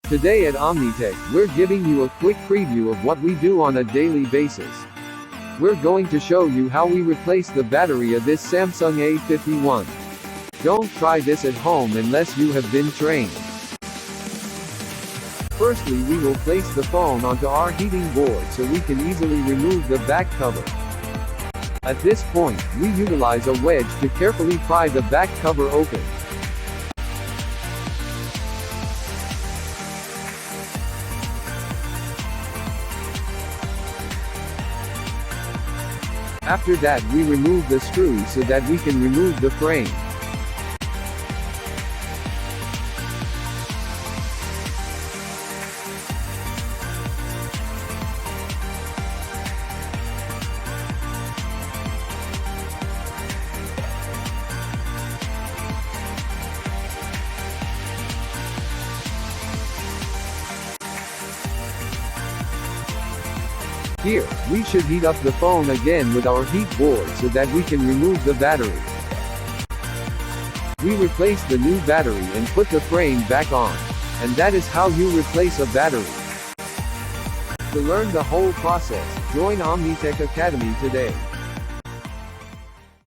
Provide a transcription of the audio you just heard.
Today at OmniTech, we're giving you a quick preview of what we do on a daily basis. We're going to show you how we replace the battery of this Samsung A51. Don't try this at home unless you have been trained. Firstly, we will place the phone onto our heating board so we can easily remove the back cover. At this point, we utilize a wedge to carefully pry the back cover open. After that, we remove the screws so that we can remove the frame. Here, we should heat up the phone again with our heat board so that we can remove the battery. We replace the new battery and put the frame back on. And that is how you replace a battery. To learn the whole process, join OmniTech Academy today.